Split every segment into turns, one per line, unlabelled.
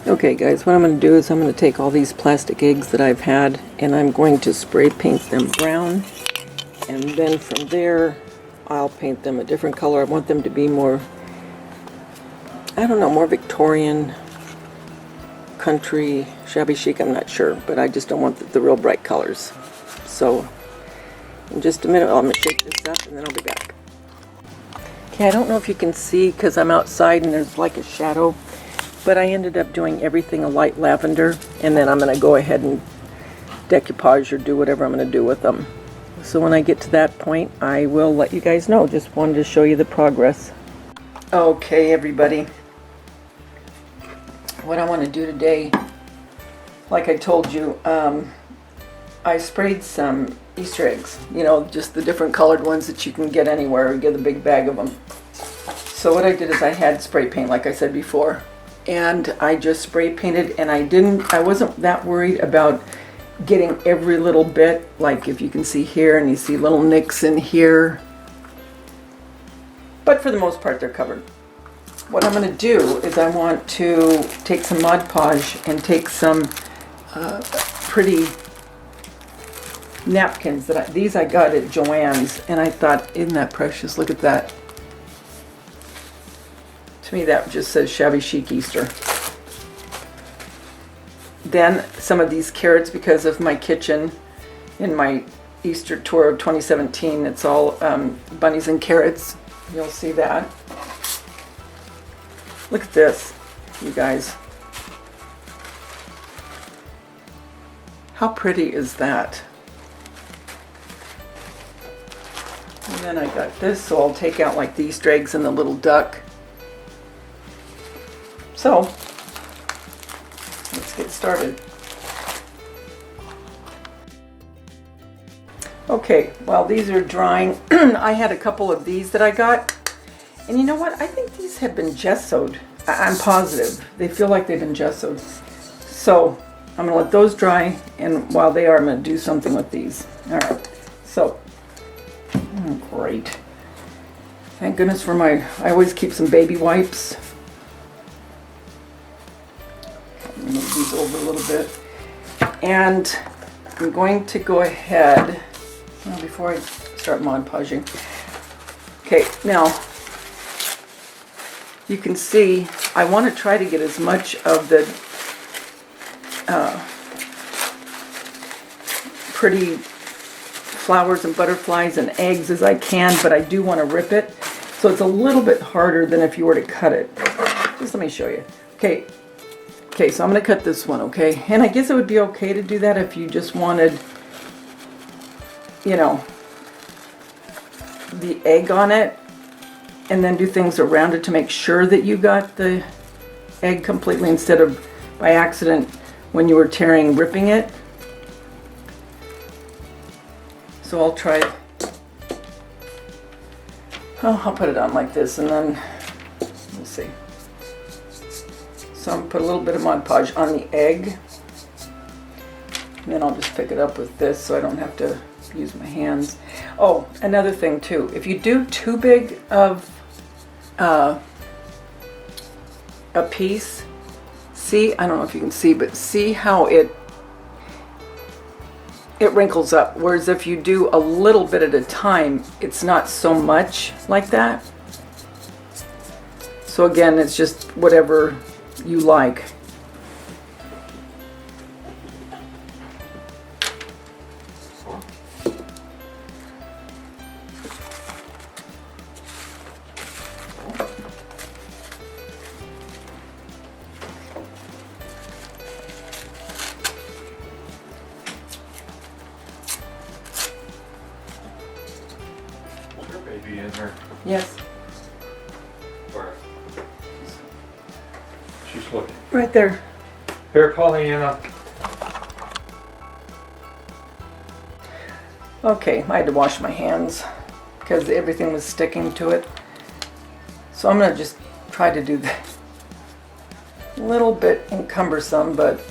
Okay guys, what I'm going to do is I'm going to take all these plastic eggs that I've had and I'm going to spray paint them brown, and then from there I'll paint them a different color. I want them to be more, I don't know, more Victorian, country, shabby chic, I'm not sure, but I just don't want the real bright colors. So in just a minute I'm going to shake this up and then I'll be back. Okay, I don't know if you can see because I'm outside and there's like a shadow, but I ended up doing everything a light lavender, and then I'm going to go ahead and decoupage or do whatever I'm going to do with them. So when I get to that point, I will let you guys know. Just wanted to show you the progress. Okay, everybody. What I want to do today, like I told you, I sprayed some Easter eggs. You know, just the different colored ones that you can get anywhere. You get a big bag of them. So what I did is I had spray paint, like I said before. And I just spray painted, and I wasn't that worried about getting every little bit, like if you can see here and you see little nicks in here, but for the most part they're covered. What I'm going to do is I want to take some Mod Podge and take some pretty napkins that these I got at Joann's, and I thought, isn't that precious? Look at that. To me, that just says Shabby Chic Easter. Then some of these carrots, because of my kitchen in my Easter tour of 2017. It's all bunnies and carrots. You'll see that. Look at this, you guys. How pretty is that? And then I got this, so I'll take out like the Easter eggs and the little duck. So, let's get started. Okay, while these are drying, I had a couple of these that I got. And you know what? I think these have been gessoed. I'm positive. They feel like they've been gessoed. So, I'm going to let those dry, and while they are, I'm going to do something with these. Alright, so, great. Thank goodness for I always keep some baby wipes. Move these over a little bit, and I'm going to go ahead, well, before I start Mod Podging. Okay, now you can see I want to try to get as much of the pretty flowers and butterflies and eggs as I can, but I do want to rip it, so it's a little bit harder than if you were to cut it. Just let me show you. Okay, so I'm going to cut this one, okay? And I guess it would be okay to do that if you just wanted, you know, the egg on it, and then do things around it to make sure that you got the egg completely, instead of by accident when you were ripping it. So I'll try, I'll put it on like this, and then we'll see. So I'm going to put a little bit of Mod Podge on the egg, and then I'll just pick it up with this so I don't have to use my hands. Oh, another thing too, if you do too big of a piece, see, I don't know if you can see, but see how it wrinkles up, whereas if you do a little bit at a time, it's not so much like that. So again, it's just whatever you like.
Is your baby in there?
Yes.
Where? She's looking.
Right there.
Here, Pollyanna.
Okay, I had to wash my hands because everything was sticking to it. So I'm going to just try to do that. A little bit cumbersome, but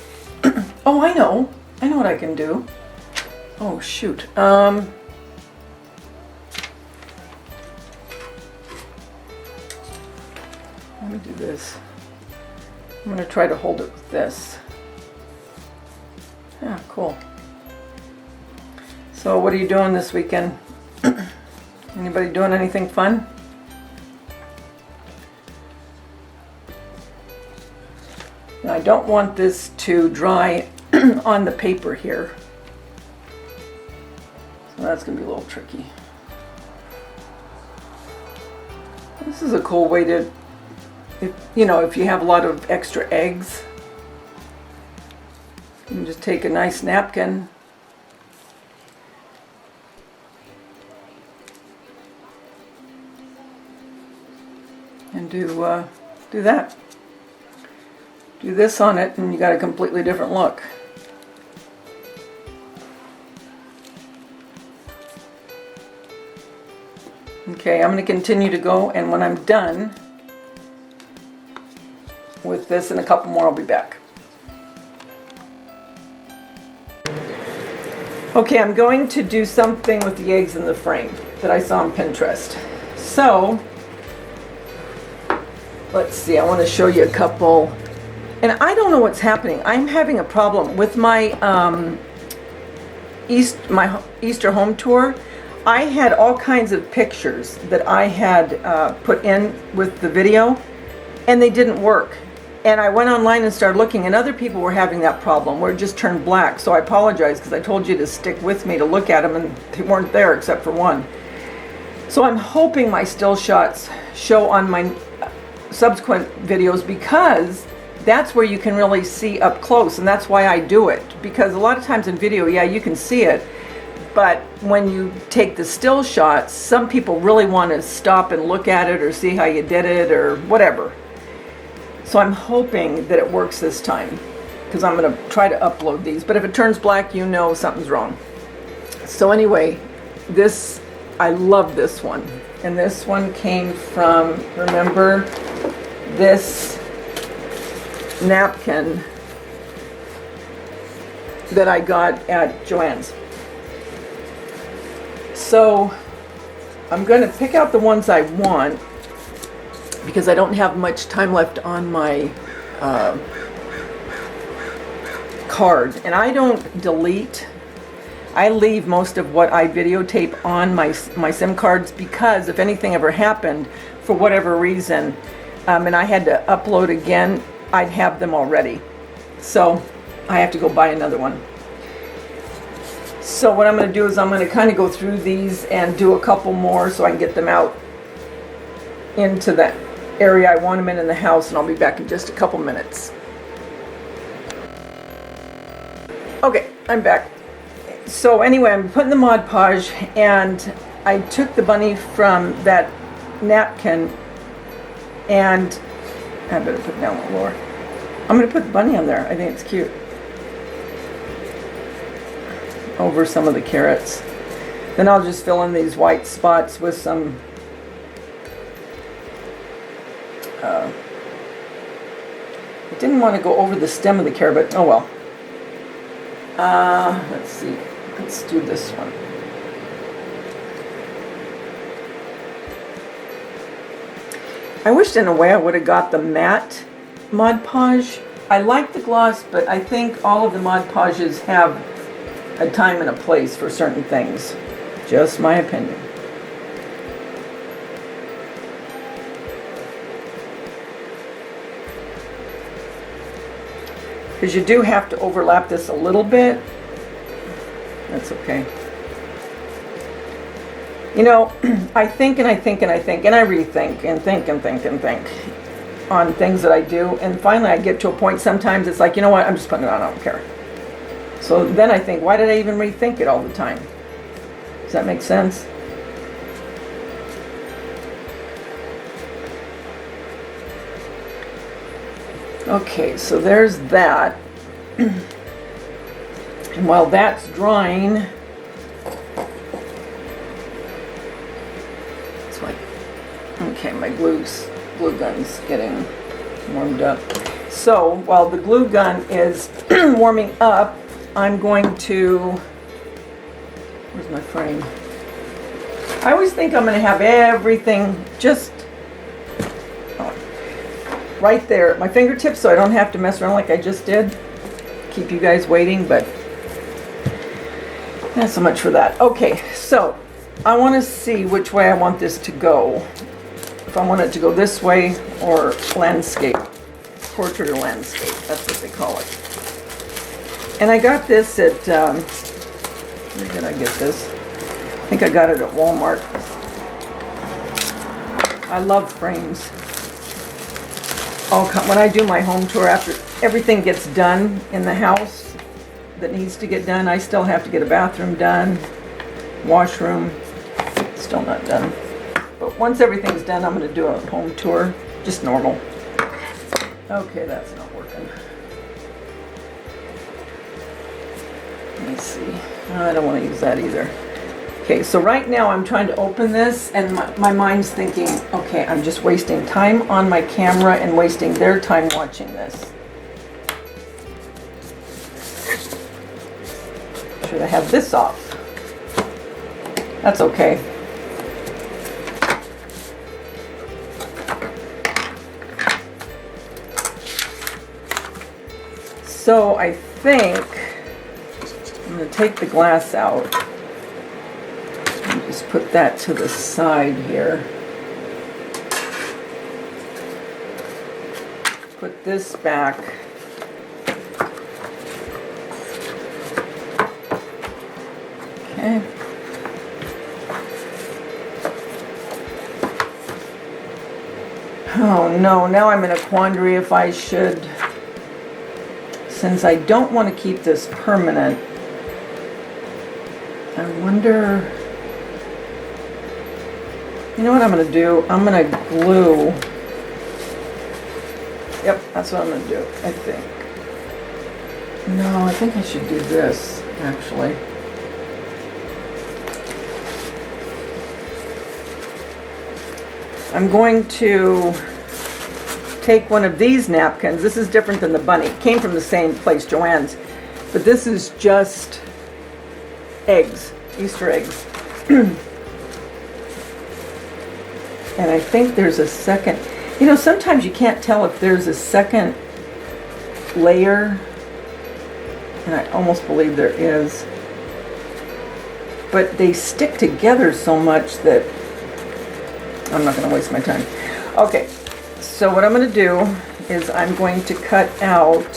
oh, I know what I can do. Oh shoot. Let me do this. I'm going to try to hold it with this. Yeah, cool. So what are you doing this weekend? Anybody doing anything fun? Now, I don't want this to dry on the paper here. So that's going to be a little tricky. This is a cool way to, if you have a lot of extra eggs, you can just take a nice napkin and do that. Do this on it and you got a completely different look. Okay, I'm going to continue to go, and when I'm done with this and a couple more, I'll be back. Okay, I'm going to do something with the eggs in the frame that I saw on Pinterest. So, let's see, I want to show you a couple, and I don't know what's happening. I'm having a problem with my Easter home tour. I had all kinds of pictures that I had put in with the video, and they didn't work. And I went online and started looking, and other people were having that problem where it just turned black. So I apologize, because I told you to stick with me to look at them, and they weren't there except for one. So I'm hoping my still shots show on my subsequent videos, because that's where you can really see up close, and that's why I do it. Because a lot of times in video, yeah, you can see it. But when you take the still shots, some people really want to stop and look at it or see how you did it or whatever. So I'm hoping that it works this time, because I'm going to try to upload these. But if it turns black, you know something's wrong. So anyway, I love this one. And this one came from, remember, this napkin that I got at Joann's. So I'm going to pick out the ones I want, because I don't have much time left on my card. And I don't delete. I leave most of what I videotape on my SIM cards, because if anything ever happened for whatever reason, and I had to upload again, I'd have them already. So I have to go buy another one. So what I'm going to do is I'm going to kind of go through these and do a couple more so I can get them out into that area I want them in the house, and I'll be back in just a couple minutes. Okay, I'm back. So anyway, I'm putting the Mod Podge, and I took the bunny from that napkin, and I better put it down a little lower. I'm going to put the bunny on there. I think it's cute. Over some of the carrots. Then I'll just fill in these white spots with some I didn't want to go over the stem of the carrot, but oh well. Let's see. Let's do this one. I wished in a way I would have got the matte Mod Podge. I like the gloss, but I think all of the Mod Podges have a time and a place for certain things. Just my opinion. Because you do have to overlap this a little bit. That's okay. You know, I think and I think and I think and I rethink and think and think and think on things that I do, and finally I get to a point sometimes it's like, you know what, I'm just putting it on, I don't care. So then I think, why did I even rethink it all the time? Does that make sense? Okay, so there's that. And while that's drying, it's like, okay, my glue gun's getting warmed up. So while the glue gun is warming up, I'm going to, where's my frame? I always think I'm going to have everything just right there at my fingertips so I don't have to mess around like I just did. Keep you guys waiting, but not so much for that. Okay, so I want to see which way I want this to go. If I want it to go this way or landscape. Portrait or landscape, that's what they call it. And I got this at, where did I get this? I think I got it at Walmart. I love frames. When I do my home tour, after everything gets done in the house that needs to get done, I still have to get a bathroom done, washroom, still not done. But once everything's done, I'm going to do a home tour, just normal. Okay, that's not working. Let me see. I don't want to use that either. Okay, so right now I'm trying to open this and my mind's thinking, okay, I'm just wasting time on my camera and wasting their time watching this. Should I have this off? That's okay. So I think I'm going to take the glass out. Just put that to the side here. Put this back. Okay. Oh no, now I'm in a quandary if I should, since I don't want to keep this permanent. I wonder, you know what I'm going to do? I'm going to glue. Yep, that's what I'm going to do, I think. No, I think I should do this, actually. I'm going to take one of these napkins. This is different than the bunny. It came from the same place, Joann's. But this is just eggs, Easter eggs. And I think there's a second, you know, sometimes you can't tell if there's a second layer, and I almost believe there is, but they stick together so much that I'm not going to waste my time. Okay, so what I'm going to do is I'm going to cut out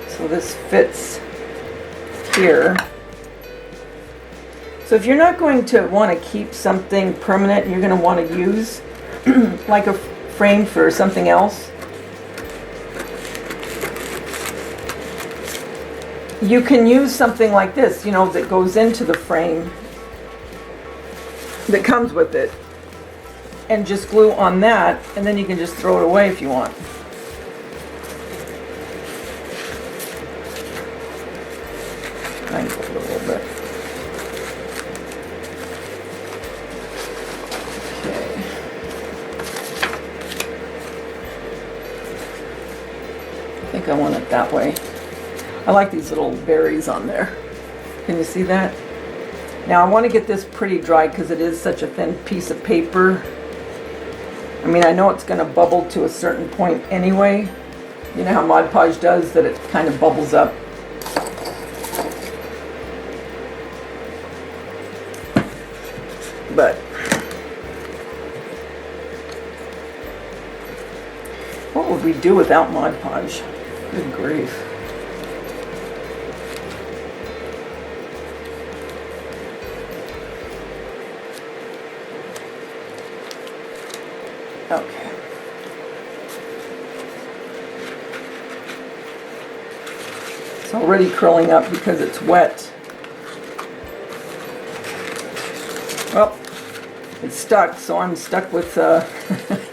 so this fits here. So if you're not going to want to keep something permanent, you're going to want to use like a frame for something else, you can use something like this, you know, that goes into the frame, that comes with it, and just glue on that, and then you can just throw it away if you want. Angle it a little bit. Okay. I think I want it that way. I like these little berries on there. Can you see that? Now I want to get this pretty dry because it is such a thin piece of paper. I mean, I know it's going to bubble to a certain point anyway. You know how Mod Podge does, that it kind of bubbles up. But what would we do without Mod Podge? Good grief. Okay. It's already curling up because it's wet. Well, it's stuck, so I'm stuck with, I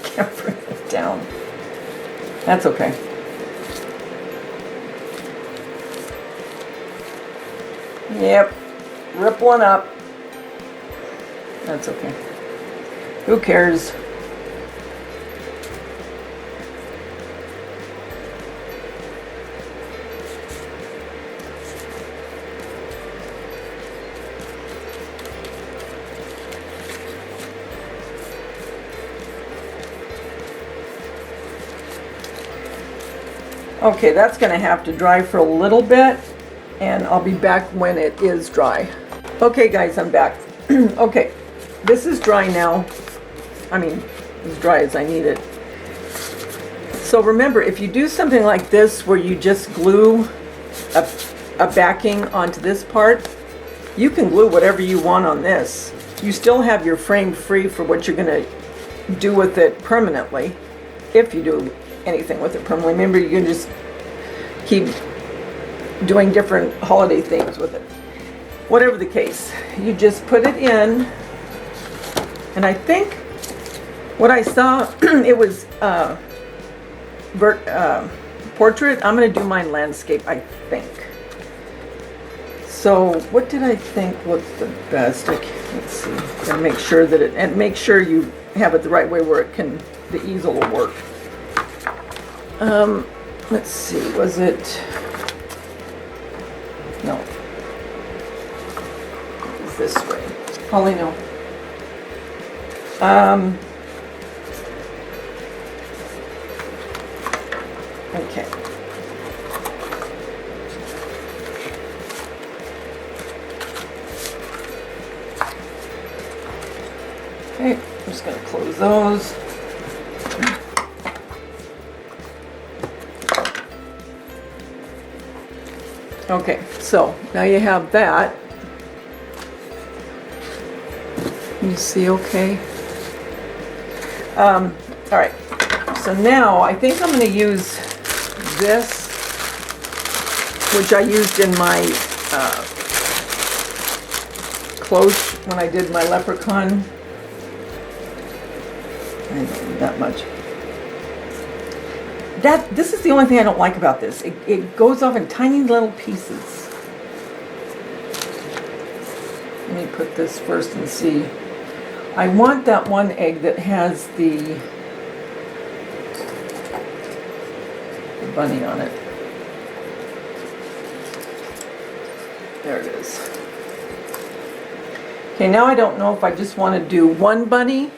can't bring it down. That's okay. Yep, rippling up. That's okay. Who cares? Okay, that's going to have to dry for a little bit, and I'll be back when it is dry. Okay guys, I'm back. Okay, this is dry now. I mean, as dry as I need it. So remember, if you do something like this where you just glue a backing onto this part, you can glue whatever you want on this. You still have your frame free for what you're going to do with it permanently, if you do anything with it permanently. Remember, you can just keep doing different holiday themes with it. Whatever the case, you just put it in, and I think what I saw, it was portrait. I'm going to do mine landscape, I think. So what did I think was the best? Let's see. Gotta make sure that it, and make sure you have it the right way where it can, the easel will work. Let's see, was it, no. It was this way. Holly, no. Okay. Okay, I'm just going to close those. Okay, so now you have that. You see okay? All right, so now I think I'm going to use this, which I used in my close when I did my leprechaun. I don't need that much. This is the only thing I don't like about this. It goes off in tiny little pieces. Let me put this first and see. I want that one egg that has the bunny on it. There it is. Okay, now I don't know if I just want to do one bunny.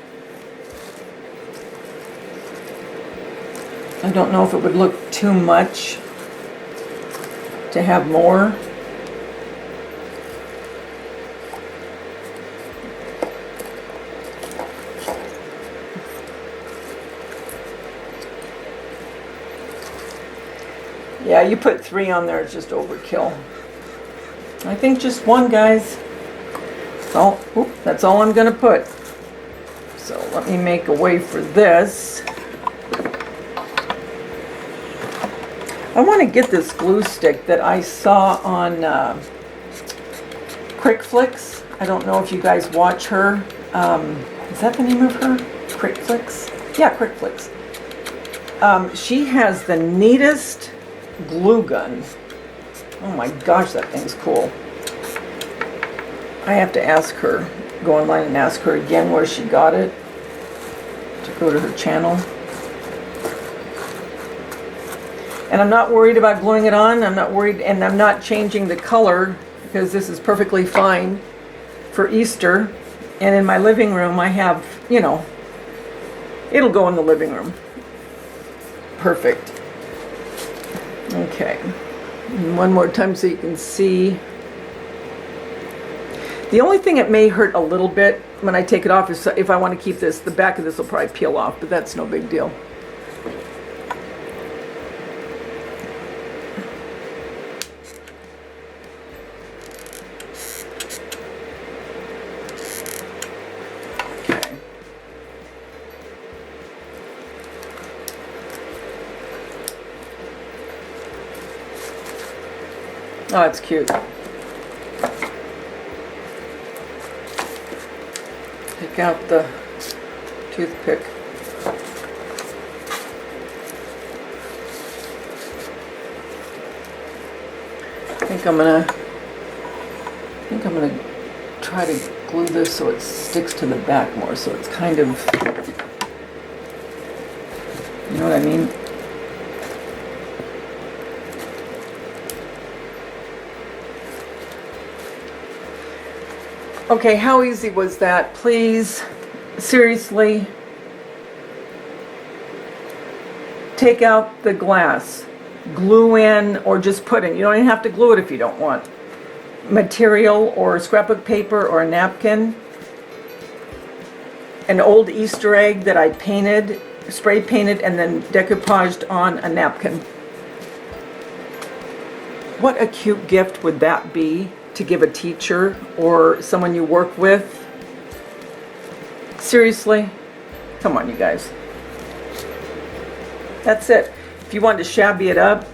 I don't know if it would look too much to have more. Yeah, you put 3 on there, it's just overkill. I think just one, guys. That's all I'm gonna put. So let me make a way for this. I want to get this glue stick that I saw on Quick Flicks. I don't know if you guys watch her. Is that the name of her? Quick Flicks? Yeah, Quick Flicks. She has the neatest glue gun. Oh my gosh, that thing's cool. I have to ask her, go online and ask her again where she got it, to go to her channel. And I'm not worried about gluing it on. I'm not worried, and I'm not changing the color because this is perfectly fine for Easter. And in my living room, I have, you know, it'll go in the living room. Perfect. Okay. And one more time so you can see. The only thing it may hurt a little bit when I take it off is if I want to keep this, the back of this will probably peel off, but that's no big deal. Oh, it's cute. Take out the toothpick. I think I'm gonna try to glue this so it sticks to the back more, so it's kind of, you know what I mean? Okay, how easy was that? Please, seriously, take out the glass. glue in or just put in. You don't even have to glue it if you don't want. Material or scrapbook paper or a napkin. An old Easter egg that I painted, spray painted, and then decoupaged on a napkin. What a cute gift would that be to give a teacher or someone you work with? Seriously? Come on, you guys. That's it. If you wanted to shabby it up,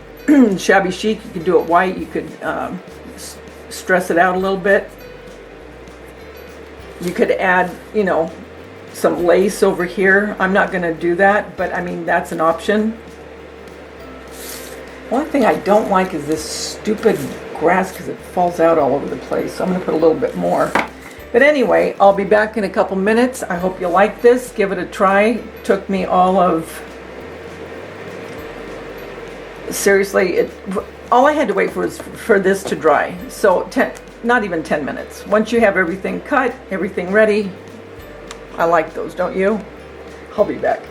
shabby chic, you could do it white. You could stress it out a little bit. You could add, you know, some lace over here. I'm not going to do that, but I mean, that's an option. One thing I don't like is this stupid grass because it falls out all over the place. So I'm going to put a little bit more. But anyway, I'll be back in a couple minutes. I hope you like this. Give it a try. It took me all of... Seriously, all I had to wait for was for this to dry. So not even 10 minutes. Once you have everything cut, everything ready, I like those, don't you? I'll be back.